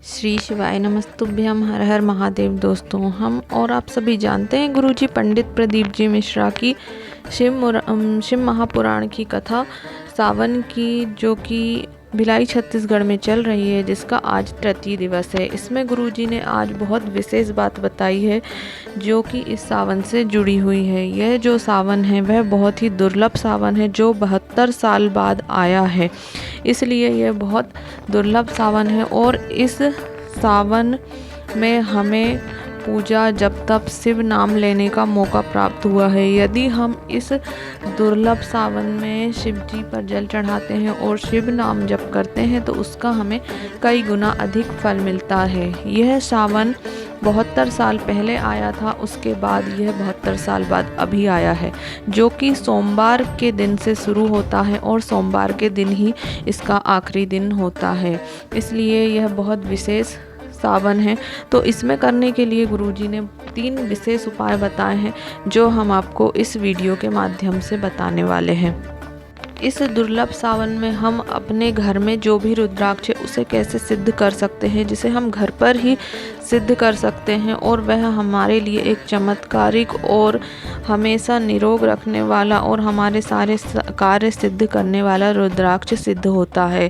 श्री शिवाय नमस्तुभ्यम। हर हर महादेव। दोस्तों, हम और आप सभी जानते हैं गुरुजी पंडित प्रदीप जी मिश्रा की शिव महापुराण की कथा सावन की, जो कि भिलाई छत्तीसगढ़ में चल रही है, जिसका आज तृतीय दिवस है। इसमें गुरुजी ने आज बहुत विशेष बात बताई है जो कि इस सावन से जुड़ी हुई है। यह जो सावन है वह बहुत ही दुर्लभ सावन है, जो 72 साल बाद आया है, इसलिए यह बहुत दुर्लभ सावन है। और इस सावन में हमें पूजा, जप, तप, शिव नाम लेने का मौका प्राप्त हुआ है। यदि हम इस दुर्लभ सावन में शिव जी पर जल चढ़ाते हैं और शिव नाम जप करते हैं तो उसका हमें कई गुना अधिक फल मिलता है। यह सावन 72 साल पहले आया था, उसके बाद यह 72 साल बाद अभी आया है, जो कि सोमवार के दिन से शुरू होता है और सोमवार के दिन ही इसका आखिरी दिन होता है। इसलिए यह बहुत विशेष सावन है। तो इसमें करने के लिए गुरुजी ने 3 विशेष उपाय बताए हैं, जो हम आपको इस वीडियो के माध्यम से बताने वाले हैं। इस दुर्लभ सावन में हम अपने घर में जो भी रुद्राक्ष है उसे कैसे सिद्ध कर सकते हैं, जिसे हम घर पर ही सिद्ध कर सकते हैं और वह हमारे लिए एक चमत्कारिक और हमेशा निरोग रखने वाला और हमारे सारे कार्य सिद्ध करने वाला रुद्राक्ष सिद्ध होता है।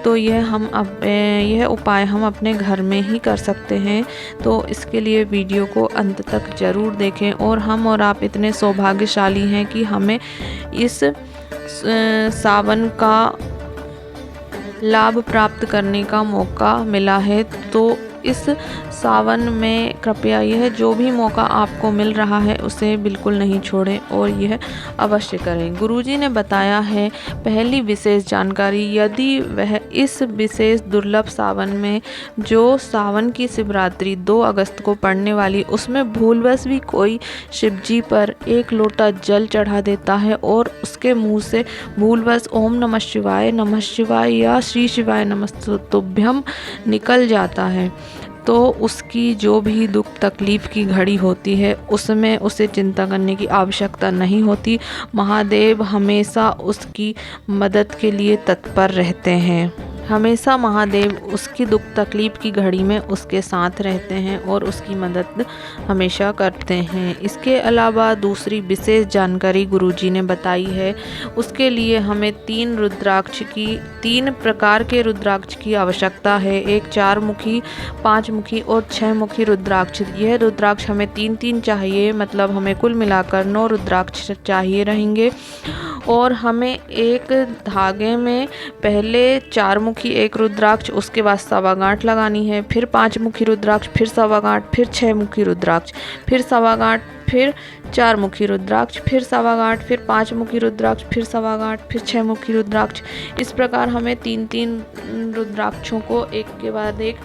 तो यह उपाय हम अपने घर में ही कर सकते हैं। तो इसके लिए वीडियो को अंत तक ज़रूर देखें। और हम और आप इतने सौभाग्यशाली हैं कि हमें इस सावन का लाभ प्राप्त करने का मौका मिला है। तो इस सावन में कृपया यह जो भी मौका आपको मिल रहा है उसे बिल्कुल नहीं छोड़ें और यह अवश्य करें। गुरुजी ने बताया है पहली विशेष जानकारी, यदि वह इस विशेष दुर्लभ सावन में जो सावन की शिवरात्रि 2 अगस्त को पड़ने वाली, उसमें भूलवश भी कोई शिव जी पर 1 लोटा जल चढ़ा देता है और उसके मुंह से भूलवश ओम नमः शिवाय या श्री शिवाय नमस्तुभ्यम निकल जाता है, तो उसकी जो भी दुख तकलीफ़ की घड़ी होती है उसमें उसे चिंता करने की आवश्यकता नहीं होती। महादेव हमेशा उसकी मदद के लिए तत्पर रहते हैं। हमेशा महादेव उसकी दुख तकलीफ़ की घड़ी में उसके साथ रहते हैं और उसकी मदद हमेशा करते हैं। इसके अलावा दूसरी विशेष जानकारी गुरुजी ने बताई है, उसके लिए हमें 3 प्रकार के रुद्राक्ष की आवश्यकता है। एक 4 मुखी, 5 मुखी और 6 मुखी रुद्राक्ष। यह रुद्राक्ष हमें 3-3 चाहिए, मतलब हमें कुल मिलाकर 9 रुद्राक्ष चाहिए रहेंगे। और हमें एक धागे में पहले 4 मुखी एक रुद्राक्ष, उसके बाद सवा गांठ लगानी है, फिर 5 मुखी रुद्राक्ष, फिर सवा गांठ, फिर 6 मुखी रुद्राक्ष, फिर सवा गांठ, फिर 4 मुखी रुद्राक्ष, फिर सवा गांठ, फिर 5 मुखी रुद्राक्ष, फिर सवा गांठ, फिर 6 मुखी रुद्राक्ष। इस प्रकार हमें 3-3 रुद्राक्षों को एक के बाद एक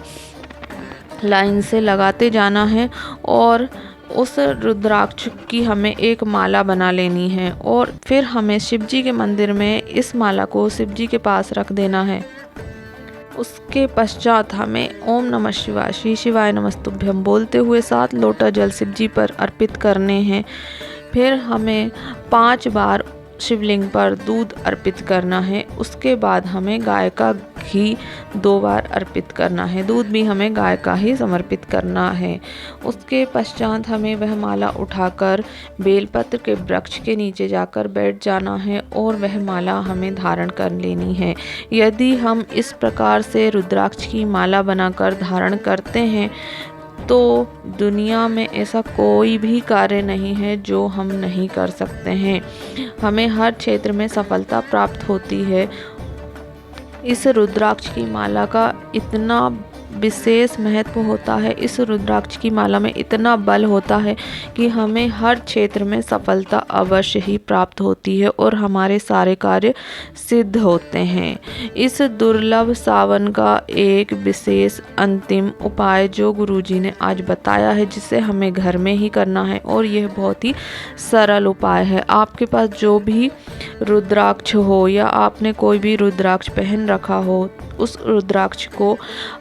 लाइन से लगाते जाना है और उस रुद्राक्ष की हमें एक माला बना लेनी है और फिर हमें शिवजी के मंदिर में इस माला को शिवजी के पास रख देना है। उसके पश्चात हमें ओम नमः शिवाय श्री शिवाय नमस्तुभ्यम बोलते हुए 7 लोटा जल शिवजी पर अर्पित करने हैं। फिर हमें 5 बार शिवलिंग पर दूध अर्पित करना है। उसके बाद हमें गाय का घी 2 बार अर्पित करना है। दूध भी हमें गाय का ही समर्पित करना है। उसके पश्चात हमें वह माला उठाकर बेलपत्र के वृक्ष के नीचे जाकर बैठ जाना है और वह माला हमें धारण कर लेनी है। यदि हम इस प्रकार से रुद्राक्ष की माला बनाकर धारण करते हैं तो दुनिया में ऐसा कोई भी कार्य नहीं है जो हम नहीं कर सकते हैं। हमें हर क्षेत्र में सफलता प्राप्त होती है। इस रुद्राक्ष की माला का इतना विशेष महत्व होता है, इस रुद्राक्ष की माला में इतना बल होता है कि हमें हर क्षेत्र में सफलता अवश्य ही प्राप्त होती है और हमारे सारे कार्य सिद्ध होते हैं। इस दुर्लभ सावन का एक विशेष अंतिम उपाय जो गुरुजी ने आज बताया है, जिसे हमें घर में ही करना है और यह बहुत ही सरल उपाय है। आपके पास जो भी रुद्राक्ष हो या आपने कोई भी रुद्राक्ष पहन रखा हो, उस रुद्राक्ष को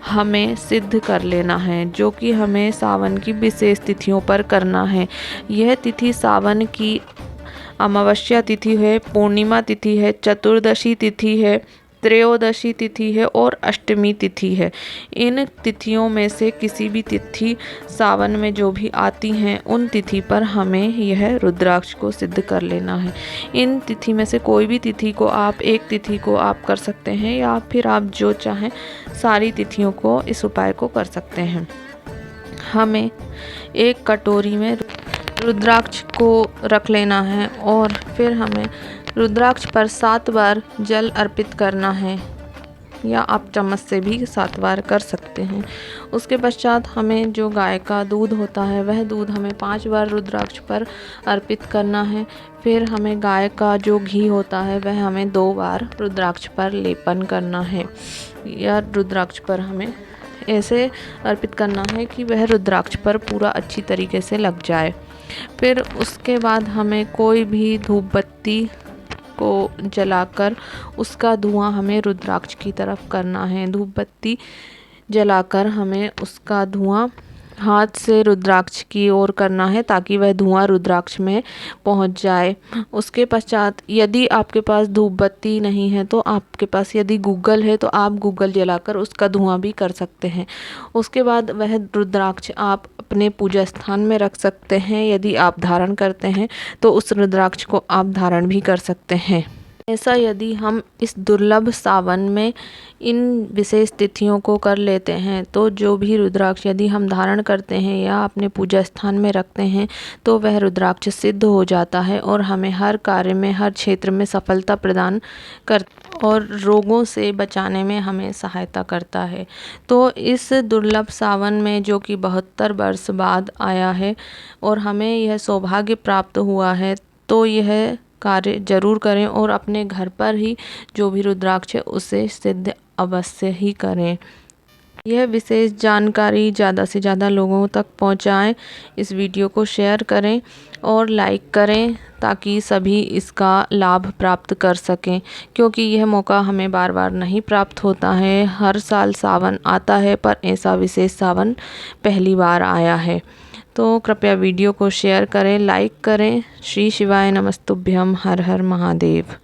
हमें सिद्ध कर लेना है, जो कि हमें सावन की विशेष तिथियों पर करना है। यह तिथि सावन की अमावस्या तिथि है, पूर्णिमा तिथि है, चतुर्दशी तिथि है, त्रयोदशी तिथि है और अष्टमी तिथि है। इन तिथियों में से किसी भी तिथि सावन में जो भी आती हैं उन तिथि पर हमें यह रुद्राक्ष को सिद्ध कर लेना है। इन तिथि में से कोई भी तिथि को आप एक तिथि को आप कर सकते हैं या फिर आप जो चाहें सारी तिथियों को इस उपाय को कर सकते हैं। हमें एक कटोरी में रुद्राक्ष को रख लेना है और फिर हमें रुद्राक्ष पर 7 बार जल अर्पित करना है या आप चम्मच से भी 7 बार कर सकते हैं। उसके पश्चात हमें जो गाय का दूध होता है वह दूध हमें 5 बार रुद्राक्ष पर अर्पित करना है। फिर हमें गाय का जो घी होता है वह हमें 2 बार रुद्राक्ष पर लेपन करना है या रुद्राक्ष पर हमें ऐसे अर्पित करना है कि वह रुद्राक्ष पर पूरा अच्छी तरीके से लग जाए। फिर उसके बाद हमें कोई भी धूप बत्ती को जलाकर उसका धुआं हमें रुद्राक्ष की तरफ करना है। धूप बत्ती जलाकर हमें उसका धुआं हाथ से रुद्राक्ष की ओर करना है ताकि वह धुआं रुद्राक्ष में पहुंच जाए। उसके पश्चात यदि आपके पास धूप बत्ती नहीं है तो आपके पास यदि गूगल है तो आप गूगल जलाकर उसका धुआं भी कर सकते हैं। उसके बाद वह रुद्राक्ष आप अपने पूजा स्थान में रख सकते हैं। यदि आप धारण करते हैं तो उस रुद्राक्ष को आप धारण भी कर सकते हैं। ऐसा यदि हम इस दुर्लभ सावन में इन विशेष तिथियों को कर लेते हैं तो जो भी रुद्राक्ष यदि हम धारण करते हैं या अपने पूजा स्थान में रखते हैं तो वह रुद्राक्ष सिद्ध हो जाता है और हमें हर कार्य में हर क्षेत्र में सफलता प्रदान कर और रोगों से बचाने में हमें सहायता करता है। तो इस दुर्लभ सावन में जो कि 72 वर्ष बाद आया है और हमें यह सौभाग्य प्राप्त हुआ है तो यह कार्य जरूर करें और अपने घर पर ही जो भी रुद्राक्ष है उसे सिद्ध अवश्य ही करें। यह विशेष जानकारी ज़्यादा से ज़्यादा लोगों तक पहुंचाएं। इस वीडियो को शेयर करें और लाइक करें ताकि सभी इसका लाभ प्राप्त कर सकें, क्योंकि यह मौका हमें बार बार नहीं प्राप्त होता है। हर साल सावन आता है पर ऐसा विशेष सावन पहली बार आया है। तो कृपया वीडियो को शेयर करें, लाइक करें। श्री शिवाय नमस्तुभ्यम। हर हर महादेव।